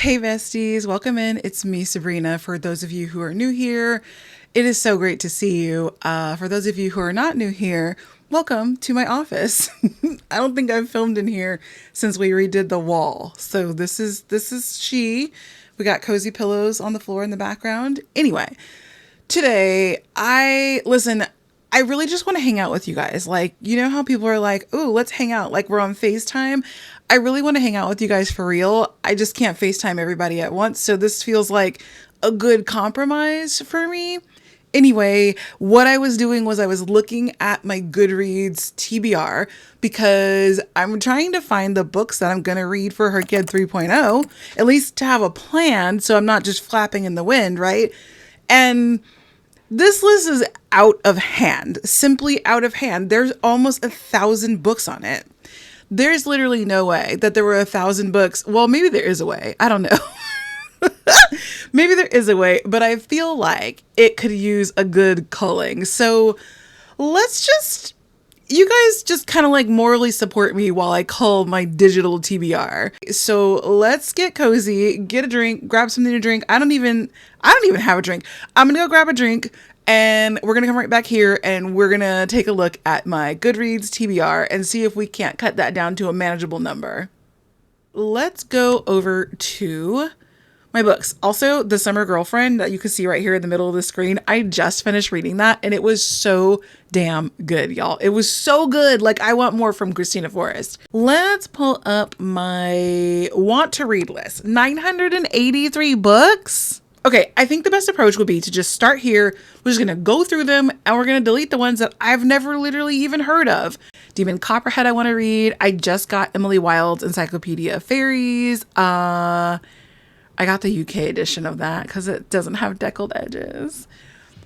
Hey besties, welcome in. It's me, Sabrina. For those of you who are new here, it is so great to see you. For those of you who are not new here, welcome to my office. I don't think I've filmed in here since we redid the wall. So this is she. We got cozy pillows on the floor in the background. Anyway, today I really just want to hang out with you guys. Like, you know how people are like, "Oh, let's hang out." Like we're on FaceTime. I really want to hang out with you guys for real. I just can't FaceTime everybody at once. So this feels like a good compromise for me. Anyway, what I was doing was I was looking at my Goodreads TBR because I'm trying to find the books that I'm going to read for Her Kid 3.0, at least to have a plan so I'm not just flapping in the wind, right? And this list is out of hand, simply out of hand. There's almost 1,000 books on it. There's literally no way that there were 1,000 books. Well, maybe there is a way. I don't know. Maybe there is a way, but I feel like it could use a good culling. So you guys just kind of like morally support me while I cull my digital TBR. So let's get cozy, get a drink, grab something to drink. I don't even have a drink. I'm going to go grab a drink and we're going to come right back here and we're going to take a look at my Goodreads TBR and see if we can't cut that down to a manageable number. Let's go over to my books. Also, The Summer Girlfriend that you can see right here in the middle of the screen. I just finished reading that and it was so damn good, y'all. It was so good. Like, I want more from Christina Forrest. Let's pull up my want to read list. 983 books. Okay, I think the best approach would be to just start here. We're just gonna go through them and we're gonna delete the ones that I've never literally even heard of. Demon Copperhead I want to read. I just got Emily Wilde's Encyclopedia of Fairies. I got the UK edition of that because it doesn't have deckled edges.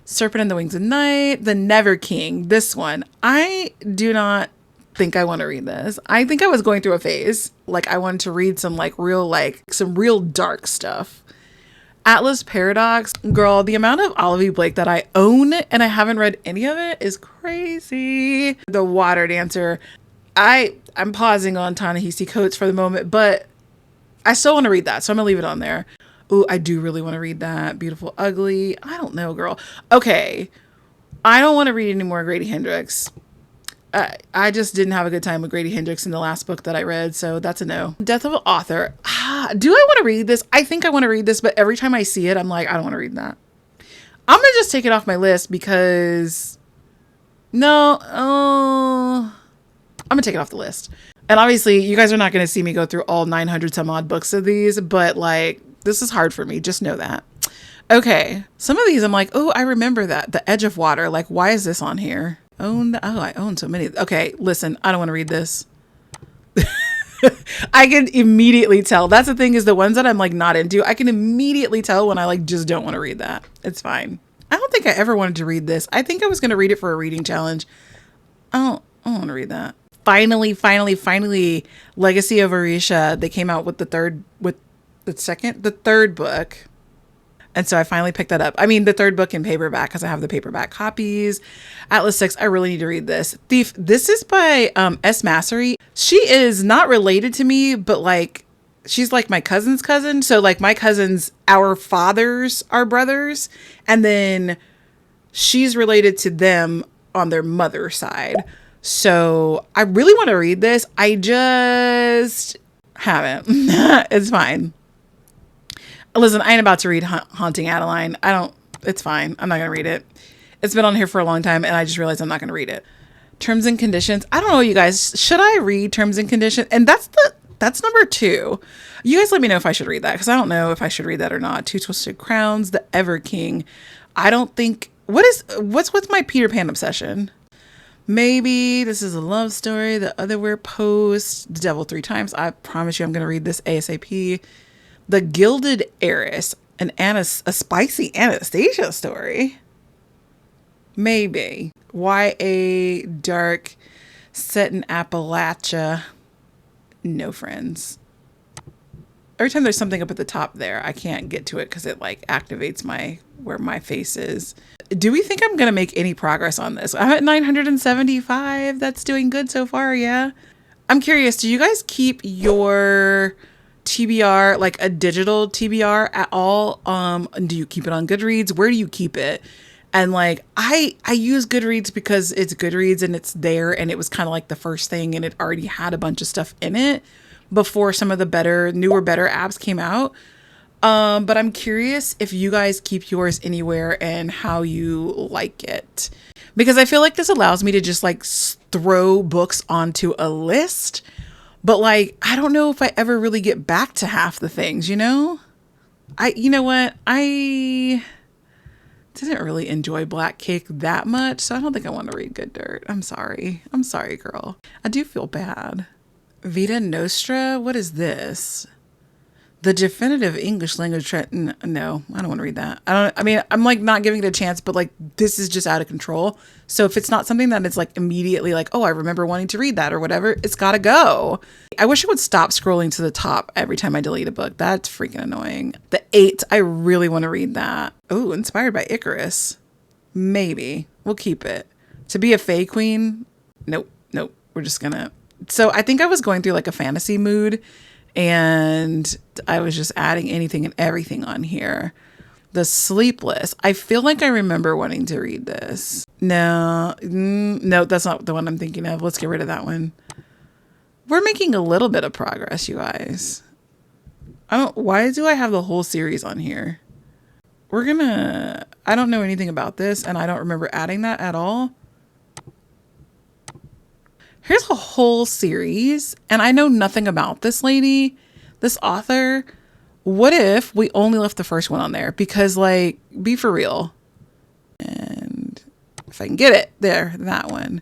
Serpent and the Wings of Night. The Never King. This one. I do not think I want to read this. I think I was going through a phase. Like, I wanted to read some real dark stuff. Atlas Paradox. Girl, the amount of Olivia Blake that I own and I haven't read any of it is crazy. The Water Dancer. I'm pausing on Ta-Nehisi Coates for the moment, but I still want to read that, so I'm gonna leave it on there. Ooh, I do really want to read that. Beautiful Ugly. I don't know, girl. Okay, I don't want to read any more Grady Hendrix. I just didn't have a good time with Grady Hendrix in the last book that I read, so that's a no. Death of an Author. Do I want to read this? I think I want to read this, but every time I see it, I'm like, I don't want to read that. I'm gonna just take it off my list because I'm gonna take it off the list. And obviously, you guys are not going to see me go through all 900 some odd books of these, but like, this is hard for me. Just know that. Okay. Some of these I'm like, oh, I remember that. The Edge of Water. Like, why is this on here? I own so many. Okay, listen, I don't want to read this. I can immediately tell. That's the thing, is the ones that I'm like not into, I can immediately tell when I like just don't want to read that. It's fine. I don't think I ever wanted to read this. I think I was going to read it for a reading challenge. I don't want to read that. Finally, Legacy of Orisha. They came out with the third book. And so I finally picked that up. I mean, the third book in paperback because I have the paperback copies. Atlas 6, I really need to read this. Thief, this is by S. Massery. She is not related to me, but like, she's like my cousin's cousin. So like my cousins, our fathers are brothers. And then she's related to them on their mother's side. So I really want to read this. I just haven't. It's fine. Listen, I ain't about to read Haunting Adeline. It's fine. I'm not going to read it. It's been on here for a long time and I just realized I'm not going to read it. Terms and Conditions. I don't know, you guys. Should I read Terms and Conditions? And that's number 2. You guys let me know if I should read that because I don't know if I should read that or not. Two Twisted Crowns, The Ever King. I don't think... What's with my Peter Pan obsession? Maybe This Is a Love Story, The Otherwhere Post, The Devil 3 Times. I promise you I'm going to read this ASAP. The Gilded Heiress, a spicy Anastasia story. Maybe. YA dark set in Appalachia. No friends. Every time there's something up at the top there, I can't get to it because it like activates where my face is. Do we think I'm going to make any progress on this? I'm at 975. That's doing good so far, yeah? I'm curious, do you guys keep your TBR, like a digital TBR at all? Do you keep it on Goodreads? Where do you keep it? And like, I use Goodreads because it's Goodreads and it's there, and it was kind of like the first thing, and it already had a bunch of stuff in it before some of the newer, better apps came out. But I'm curious if you guys keep yours anywhere and how you like it, because I feel like this allows me to just like throw books onto a list, but like, I don't know if I ever really get back to half the things, you know? You know what? I didn't really enjoy Black Cake that much, so I don't think I want to read Good Dirt. I'm sorry, girl. I do feel bad. Vita Nostra? What is this? The definitive English language no, I don't want to read that. I'm like not giving it a chance, but like this is just out of control. So if it's not something that it's like immediately like, oh, I remember wanting to read that or whatever, it's gotta go. I wish I would stop scrolling to the top every time I delete a book. That's freaking annoying. The 8, I really want to read that. Oh, inspired by Icarus. Maybe. We'll keep it. To be a Fae Queen? Nope. We're just gonna. So I think I was going through like a fantasy mood, and I was just adding anything and everything on here. The Sleepless. I feel like I remember wanting to read this. No, that's not the one I'm thinking of. Let's get rid of that one. We're making a little bit of progress, you guys. Why do I have the whole series on here? I don't know anything about this, and I don't remember adding that at all. Here's a whole series, and I know nothing about this lady, this author. What if we only left the first one on there? Because like, be for real. And if I can get it there, that one.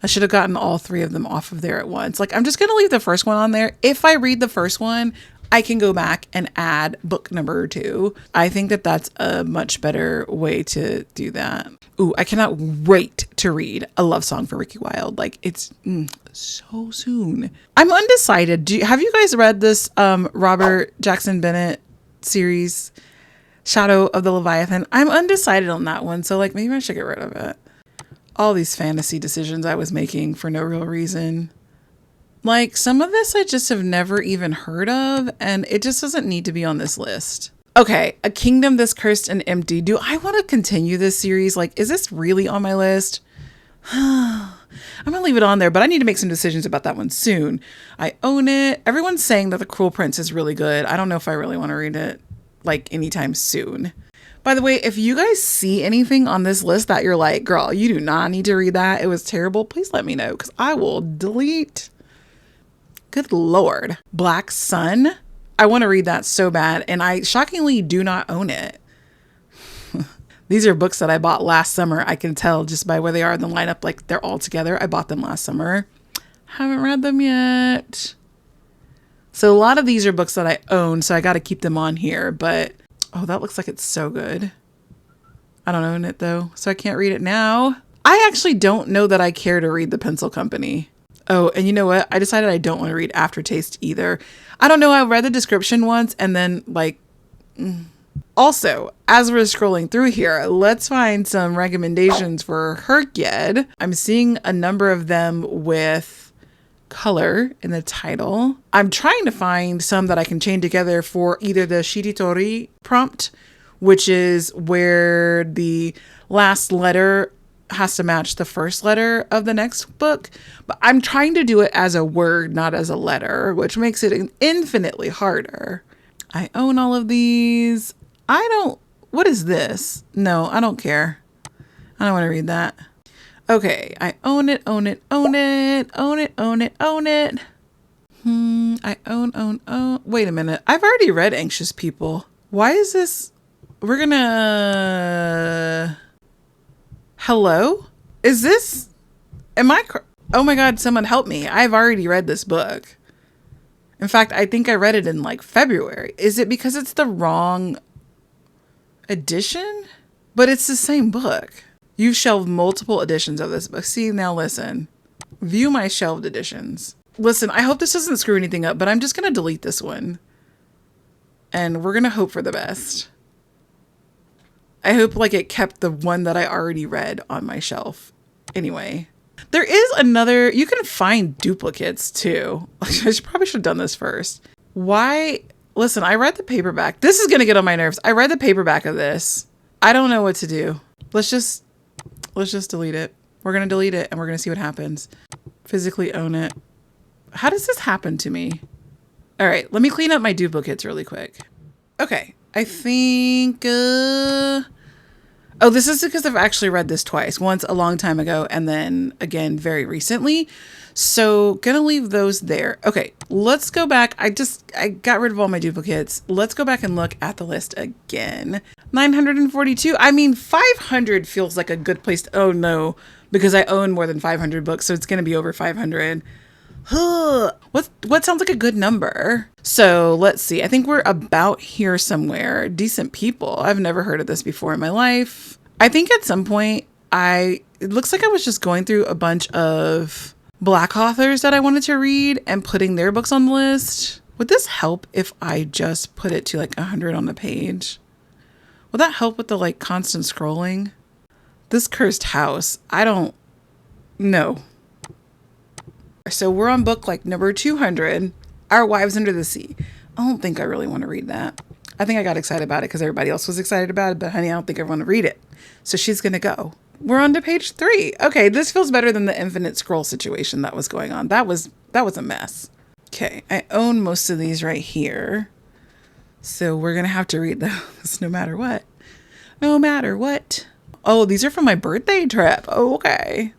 I should have gotten all 3 of them off of there at once. Like, I'm just going to leave the first one on there. If I read the first one, I can go back and add book number 2. I think that that's a much better way to do that. Ooh, I cannot wait to read A Love Song for Ricky Wilde. Like, it's so soon. I'm undecided. Have you guys read this Robert Jackson Bennett series, Shadow of the Leviathan? I'm undecided on that one. So like, maybe I should get rid of it. All these fantasy decisions I was making for no real reason. Like, some of this I just have never even heard of, and it just doesn't need to be on this list. Okay, A Kingdom This Cursed and Empty. Do I want to continue this series? Like, is this really on my list? I'm going to leave it on there, but I need to make some decisions about that one soon. I own it. Everyone's saying that The Cruel Prince is really good. I don't know if I really want to read it, like, anytime soon. By the way, if you guys see anything on this list that you're like, girl, you do not need to read that, it was terrible, please let me know, because I will delete. Good Lord. Black Sun. I want to read that so bad, and I shockingly do not own it. These are books that I bought last summer. I can tell just by where they are in the lineup, like they're all together. I bought them last summer. Haven't read them yet. So a lot of these are books that I own, so I got to keep them on here, but oh, that looks like it's so good. I don't own it though, so I can't read it now. I actually don't know that I care to read The Pencil Company. Oh, and you know what? I decided I don't want to read Aftertaste either. I don't know. I read the description once and then like... Also, as we're scrolling through here, let's find some recommendations for hrcyed. I'm seeing a number of them with color in the title. I'm trying to find some that I can chain together for either the shiritori prompt, which is where the last letter has to match the first letter of the next book, but I'm trying to do it as a word, not as a letter, which makes it infinitely harder. I own all of these. What is this? No, I don't care. I don't want to read that. Okay, I own it. I own. Wait a minute. I've already read Anxious People. Why is this? We're gonna... Hello? Is this... Oh my God, someone help me. I've already read this book. In fact, I think I read it in like February. Is it because it's the wrong edition? But it's the same book. You've shelved multiple editions of this book. See, now listen. View my shelved editions. Listen, I hope this doesn't screw anything up, but I'm just going to delete this one. And we're going to hope for the best. I hope like it kept the one that I already read on my shelf. Anyway, there is another, you can find duplicates too. I probably should have done this first. Why? Listen, I read the paperback. This is going to get on my nerves. I read the paperback of this. I don't know what to do. Let's just delete it. We're going to delete it and we're going to see what happens. Physically own it. How does this happen to me? All right, let me clean up my duplicates really quick. Okay, I think... Oh, this is because I've actually read this twice. Once a long time ago and then again very recently. So gonna leave those there. Okay, let's go back. I got rid of all my duplicates. Let's go back and look at the list again. 942. I mean, 500 feels like a good place to... Oh no, because I own more than 500 books, so it's gonna be over 500. What sounds like a good number? So let's see. I think we're about here somewhere. Decent People. I've never heard of this before in my life. I think at some point it looks like I was just going through a bunch of Black authors that I wanted to read and putting their books on the list. Would this help if I just put it to like 100 on the page? Would that help with the like constant scrolling? This Cursed House. I don't know. So we're on book like number 200, Our Wives Under the Sea. I don't think I really want to read that. I think I got excited about it because everybody else was excited about it, but honey, I don't think I want to read it. So she's going to go. We're on to page 3. Okay, this feels better than the infinite scroll situation that was going on. That was a mess. Okay, I own most of these right here. So we're going to have to read those no matter what. No matter what. Oh, these are from my birthday trip. Oh, okay.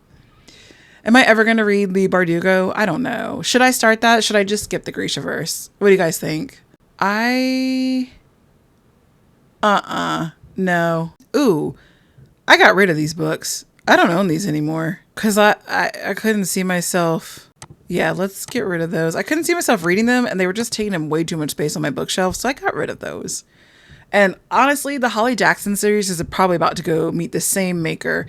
Am I ever going to read the Bardugo? I don't know. Should I start that? Should I just skip the Grisha verse? What do you guys think? No. Ooh, I got rid of these books. I don't own these anymore because I couldn't see myself. Yeah, let's get rid of those. I couldn't see myself reading them and they were just taking up way too much space on my bookshelf. So I got rid of those. And honestly, the Holly Jackson series is probably about to go meet the same maker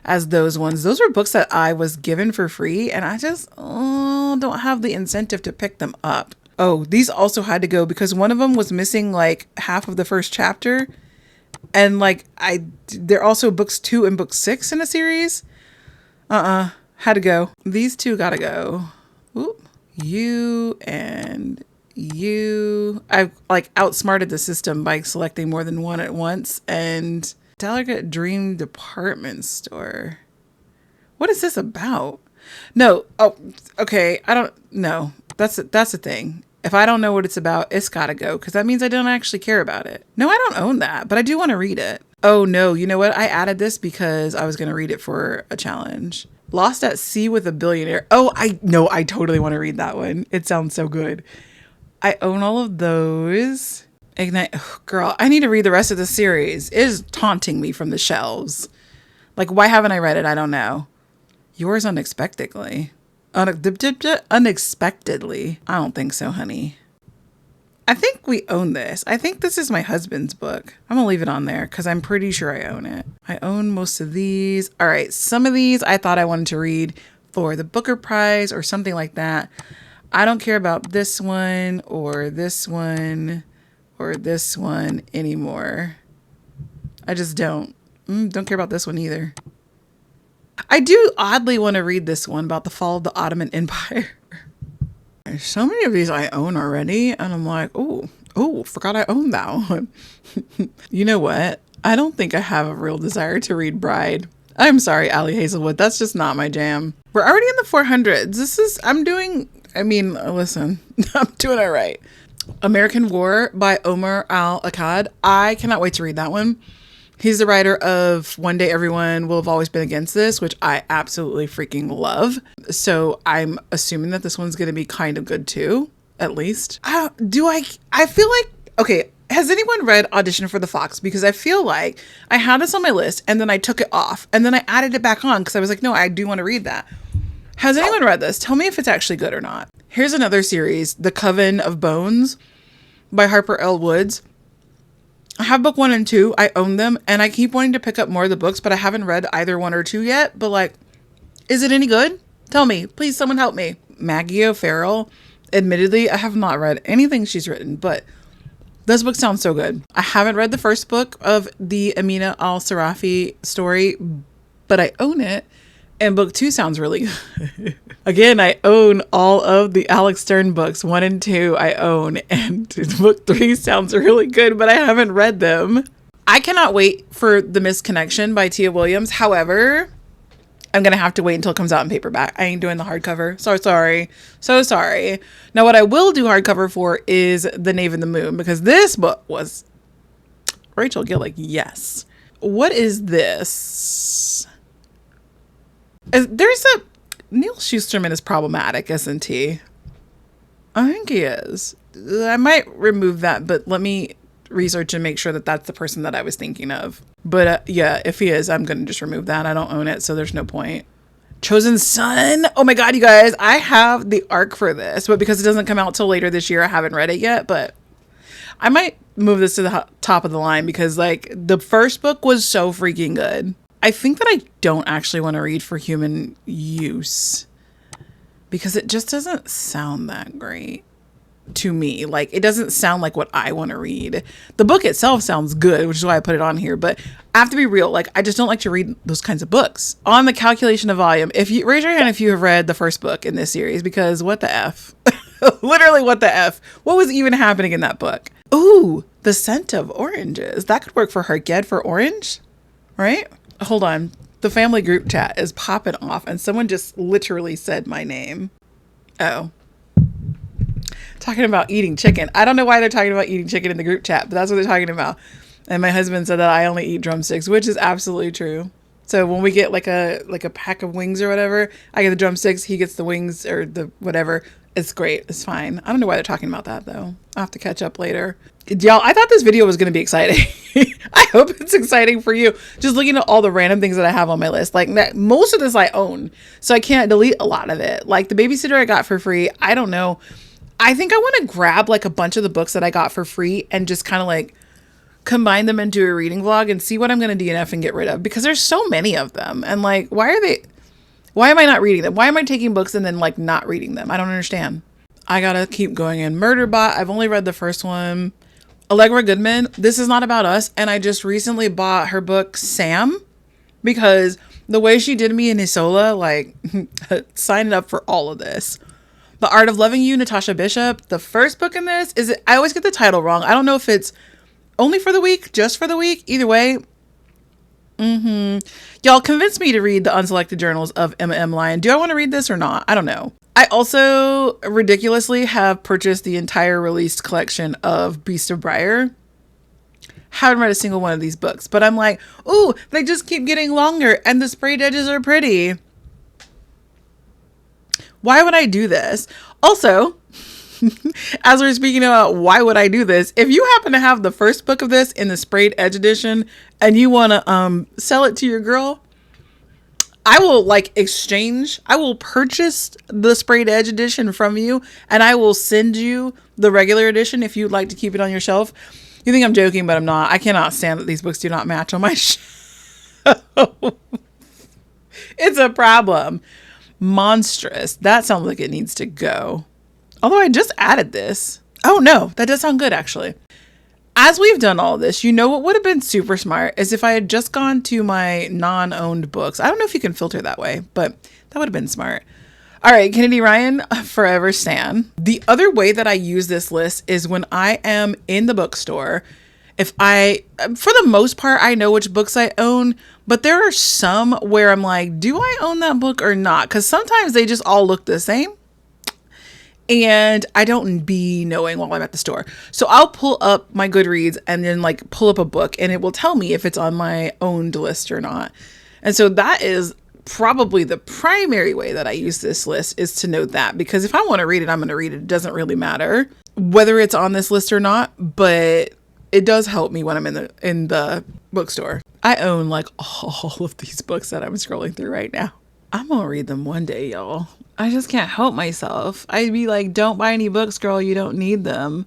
as those ones. Those were books that I was given for free and I just don't have the incentive to pick them up. Oh, these also had to go because one of them was missing like half of the first chapter. And like they're also books 2 and book 6 in a series. Had to go. These two gotta go. Oop. You and you. I've like outsmarted the system by selecting more than one at once. And Delicate Dream Department Store. What is this about? No. Oh, okay. I don't know. That's a thing. If I don't know what it's about, it's gotta go because that means I don't actually care about it. No, I don't own that, but I do want to read it. Oh no, you know what? I added this because I was going to read it for a challenge. Lost at Sea with a Billionaire. Oh, I totally want to read that one. It sounds so good. I own all of those. Ignite. Oh, girl, I need to read the rest of the series. It is taunting me from the shelves. Like, why haven't I read it? I don't know. Yours Unexpectedly. Unexpectedly. I don't think so, honey. I think we own this. I think this is my husband's book. I'm gonna leave it on there because I'm pretty sure I own it. I own most of these. All right, some of these I thought I wanted to read for the Booker Prize or something like that. I don't care about this one or this one or this one anymore. I just don't. Don't care about this one either. I do oddly want to read this one about the fall of the Ottoman Empire. There's so many of these I own already. And I'm like, oh, forgot I owned that one. You know what? I don't think I have a real desire to read Bride. I'm sorry, Allie Hazelwood. That's just not my jam. We're already in the 400s. Listen, I'm doing it right. American War by Omar Al-Akkad. I cannot wait to read that one. He's the writer of One Day Everyone Will Have Always Been Against This, which I absolutely freaking love. So I'm assuming that this one's going to be kind of good too, at least. I feel like, okay, has anyone read Audition for the Fox? Because I feel like I had this on my list and then I took it off and then I added it back on because I was like, no, I do want to read that. Has anyone read this? Tell me if it's actually good or not. Here's another series, The Coven of Bones by Harper L. Woods. I have book 1 and 2. I own them and I keep wanting to pick up more of the books, but I haven't read either 1 or 2 yet. But like, is it any good? Tell me, please, someone help me. Maggie O'Farrell. Admittedly, I have not read anything she's written, but this book sounds so good. I haven't read the first book of the Amina Al-Sarafi story, but I own it And book 2 sounds really good. Again, I own all of the Alex Stern books. 1 and 2 I own. And book 3 sounds really good, but I haven't read them. I cannot wait for The Misconnection by Tia Williams. However, I'm going to have to wait until it comes out in paperback. I ain't doing the hardcover. So sorry. So sorry. Now, what I will do hardcover for is The Knave and the Moon, because this book was Rachel Gillick. Yes. What is this? There's a Neil Schusterman is problematic, isn't he? I think he is. I might remove that, but let me research and make sure that that's the person that I was thinking of. But yeah, if he is, I'm going to just remove that. I don't own it, so there's no point. Chosen Son. Oh my God, you guys. I have the arc for this, but because it doesn't come out till later this year, I haven't read it yet, but I might move this to the top of the line because like the first book was so freaking good. I think that I don't actually want to read For Human Use because it just doesn't sound that great to me. Like, it doesn't sound like what I want to read. The book itself sounds good, which is why I put it on here. But I have to be real. Like, I just don't like to read those kinds of books. On the calculation of volume, if you raise your hand if you have read the first book in this series, because what the F? Literally, what the F? What was even happening in that book? Ooh, The Scent of Oranges. That could work for hrcyed for orange, right? Hold on. The family group chat is popping off and someone just literally said my name. Oh. Talking about eating chicken. I don't know why they're talking about eating chicken in the group chat, but that's what they're talking about. And my husband said that I only eat drumsticks, which is absolutely true. So when we get like a pack of wings or whatever, I get the drumsticks, he gets the wings or the whatever. It's great. It's fine. I don't know why they're talking about that though. I'll have to catch up later. Y'all, I thought this video was going to be exciting. I hope it's exciting for you. Just looking at all the random things that I have on my list. Like most of this I own, so I can't delete a lot of it. Like the babysitter I got for free. I don't know. I think I want to grab like a bunch of the books that I got for free and just kind of like combine them into a reading vlog and see what I'm going to DNF and get rid of, because there's so many of them. And like, why am I not reading them? Why am I taking books and then like not reading them? I don't understand. I gotta keep going in. Murderbot. I've only read the first one. Allegra Goodman. This is not about us. And I just recently bought her book, Sam, because the way she did me in Isola, like signed up for all of this. The Art of Loving You, Natasha Bishop. The first book in this is, I always get the title wrong. I don't know if it's only for the week, just for the week. Either way. Y'all convinced me to read the Unselected Journals of Emma M. Lyon. Do I want to read this or not? I don't know. I also ridiculously have purchased the entire released collection of Beast of Briar. Haven't read a single one of these books, but I'm like, ooh, they just keep getting longer and the sprayed edges are pretty. Why would I do this? Also, as we're speaking about why would I do this, if you happen to have the first book of this in the sprayed edge edition and you want to sell it to your girl, I will I will purchase the sprayed edge edition from you and I will send you the regular edition if you'd like to keep it on your shelf. You think I'm joking, but I'm not. I cannot stand that these books do not match on my shelf. It's a problem. Monstrous. That sounds like it needs to go. Although I just added this. Oh no, that does sound good actually. As we've done all this, you know what would have been super smart is if I had just gone to my non-owned books. I don't know if you can filter that way, but that would have been smart. All right, Kennedy Ryan, Forever Stan. The other way that I use this list is when I am in the bookstore. For the most part, I know which books I own, but there are some where I'm like, do I own that book or not? Because sometimes they just all look the same. And I don't be knowing while I'm at the store. So I'll pull up my Goodreads and then like pull up a book and it will tell me if it's on my owned list or not. And so that is probably the primary way that I use this list, is to know that, because if I want to read it, I'm going to read it. It doesn't really matter whether it's on this list or not, but it does help me when I'm in the bookstore. I own like all of these books that I'm scrolling through right now. I'm going to read them one day, y'all. I just can't help myself. I'd be like, don't buy any books, girl. You don't need them.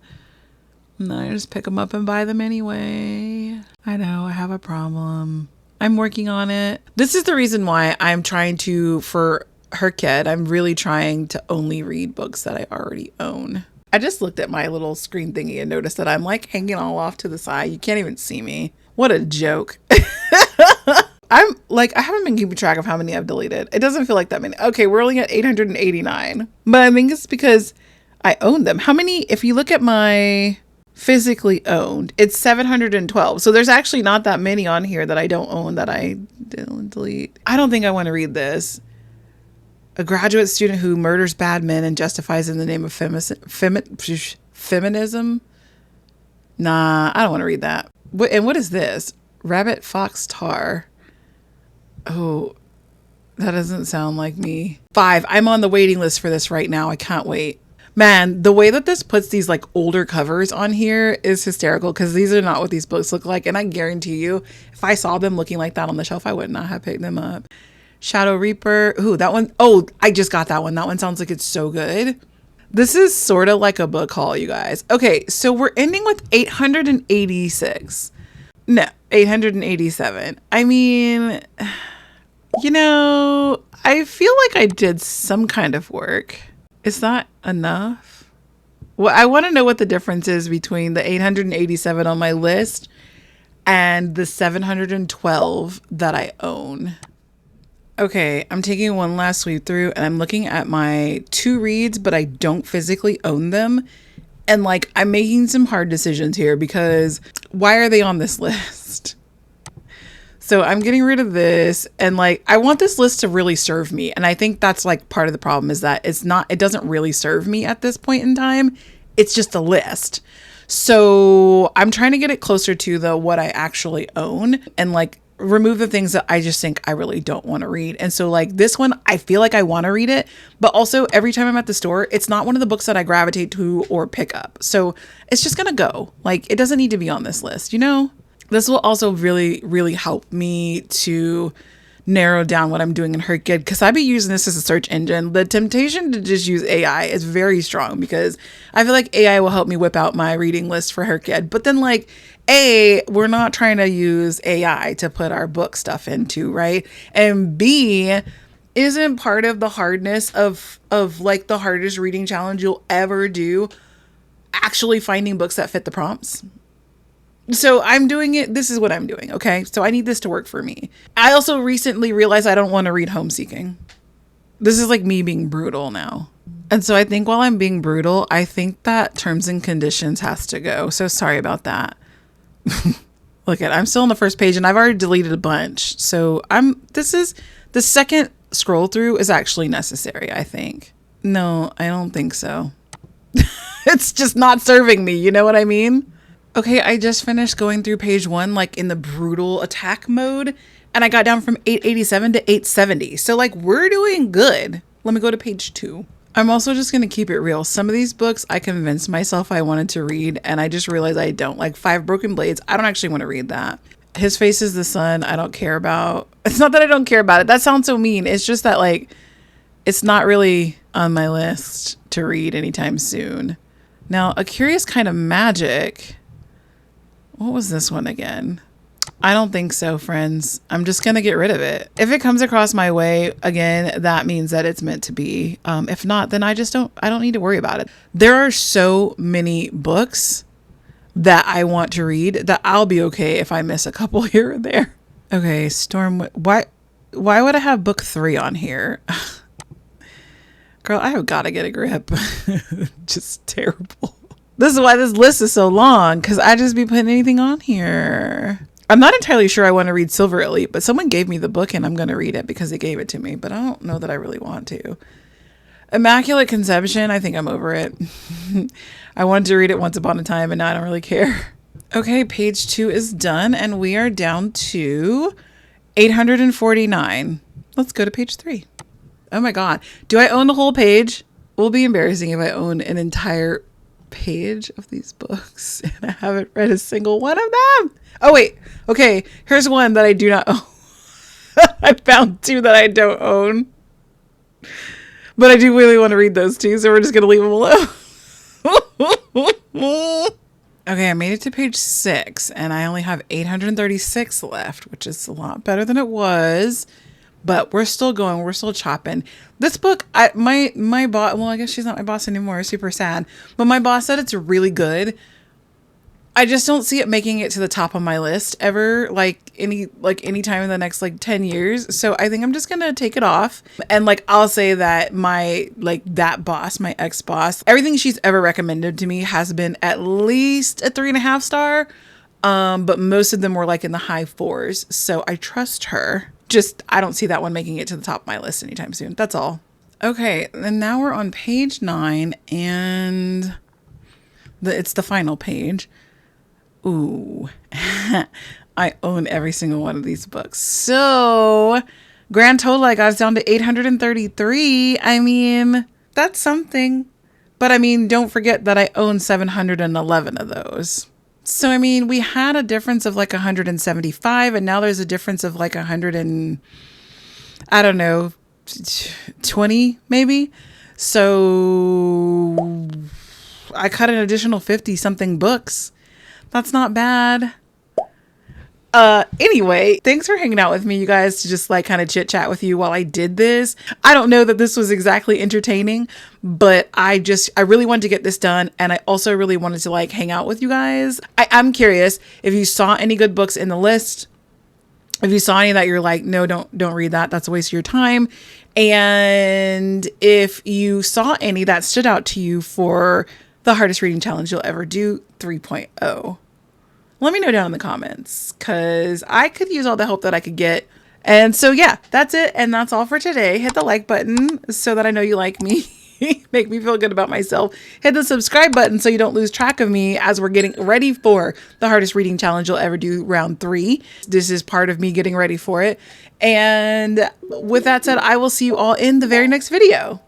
And I just pick them up and buy them anyway. I know, I have a problem. I'm working on it. This is the reason why I'm trying to, for hrcyed, I'm really trying to only read books that I already own. I just looked at my little screen thingy and noticed that I'm like hanging all off to the side. You can't even see me. What a joke. I'm like, I haven't been keeping track of how many I've deleted. It doesn't feel like that many. Okay, we're only at 889. But I think it's because I own them. How many, if you look at my physically owned, it's 712. So there's actually not that many on here that I don't own that I didn't delete. I don't think I want to read this. A graduate student who murders bad men and justifies in the name of feminism. Nah, I don't want to read that. And what is this? Rabbit Fox Tar. Oh, that doesn't sound like me. 5. I'm on the waiting list for this right now. I can't wait. Man, the way that this puts these like older covers on here is hysterical because these are not what these books look like. And I guarantee you, if I saw them looking like that on the shelf, I would not have picked them up. Shadow Reaper. Ooh, that one. Oh, I just got that one. That one sounds like it's so good. This is sort of like a book haul, you guys. Okay, so we're ending with 886. No, 887. I mean, you know, I feel like I did some kind of work. Is that enough? Well, I want to know what the difference is between the 887 on my list and the 712 that I own. Okay, I'm taking one last sweep through and I'm looking at my 2 reads, but I don't physically own them. And like, I'm making some hard decisions here because why are they on this list? So I'm getting rid of this and like, I want this list to really serve me. And I think that's like part of the problem is that it doesn't really serve me at this point in time. It's just a list. So I'm trying to get it closer to what I actually own and like remove the things that I just think I really don't want to read. And so like this one, I feel like I want to read it, but also every time I'm at the store, it's not one of the books that I gravitate to or pick up. So it's just going to go. Like it doesn't need to be on this list, you know? This will also really, really help me to narrow down what I'm doing in HRcyed because I've been using this as a search engine. The temptation to just use AI is very strong because I feel like AI will help me whip out my reading list for HRcyed. But then like, we're not trying to use AI to put our book stuff into, right? And B, isn't part of the hardness of like the hardest reading challenge you'll ever do actually finding books that fit the prompts? So I'm doing it. This is what I'm doing. Okay. So I need this to work for me. I also recently realized I don't want to read Homeseeking. This is like me being brutal now. And so I think while I'm being brutal, I think that terms and conditions has to go. So sorry about that. I'm still on the first page and I've already deleted a bunch. So this is the second scroll through is actually necessary, I think. No, I don't think so. It's just not serving me. You know what I mean? Okay, I just finished going through page 1, like in the brutal attack mode, and I got down from 887 to 870. So like we're doing good. Let me go to page 2. I'm also just going to keep it real. Some of these books I convinced myself I wanted to read, and I just realized I don't. Like 5 Broken Blades, I don't actually want to read that. His Face is the Sun, I don't care about. It's not that I don't care about it. That sounds so mean. It's just that like, it's not really on my list to read anytime soon. Now, A Curious Kind of Magic. What was this one again? I don't think so, friends. I'm just going to get rid of it. If it comes across my way again, that means that it's meant to be. If not, then I don't need to worry about it. There are so many books that I want to read that I'll be okay if I miss a couple here or there. Okay, why would I have book 3 on here? Girl, I have got to get a grip. Just terrible. This is why this list is so long, because I just be putting anything on here. I'm not entirely sure I want to read Silver Elite, but someone gave me the book and I'm going to read it because they gave it to me, but I don't know that I really want to. Immaculate Conception, I think I'm over it. I wanted to read it once upon a time and now I don't really care. Okay, page 2 is done and we are down to 849. Let's go to page 3. Oh my God. Do I own the whole page? It will be embarrassing if I own an entire page of these books and I haven't read a single one of them. Oh wait, okay, here's one that I do not own. I found 2 that I don't own, but I do really want to read those 2, so we're just gonna leave them alone. Okay, I made it to page 6 and I only have 836 left, which is a lot better than it was. But we're still going. We're still chopping. This book, my boss, well, I guess she's not my boss anymore. Super sad. But my boss said it's really good. I just don't see it making it to the top of my list ever, any time in the next like 10 years. So I think I'm just gonna take it off. And like I'll say that that boss, my ex-boss, everything she's ever recommended to me has been at least a 3.5 star. But most of them were like in the high 4s. So I trust her. Just I don't see that one making it to the top of my list anytime soon. That's all. Okay, and now we're on page 9 and it's the final page. Ooh, I own every single one of these books. So grand total, I got us down to 833. I mean, that's something. But I mean, don't forget that I own 711 of those. So, I mean, we had a difference of like 175 and now there's a difference of like 100 and I don't know, 20 maybe. So I cut an additional 50 something books. That's not bad. Anyway, thanks for hanging out with me, you guys, to just like kind of chit chat with you while I did this. I don't know that this was exactly entertaining, but I really wanted to get this done. And I also really wanted to like hang out with you guys. I'm curious if you saw any good books in the list. If you saw any that you're like, no, don't read that. That's a waste of your time. And if you saw any that stood out to you for the hardest reading challenge you'll ever do 3.0. Let me know down in the comments because I could use all the help that I could get. And so, yeah, that's it. And that's all for today. Hit the like button so that I know you like me. Make me feel good about myself. Hit the subscribe button so you don't lose track of me as we're getting ready for the hardest reading challenge you'll ever do, round 3. This is part of me getting ready for it. And with that said, I will see you all in the very next video.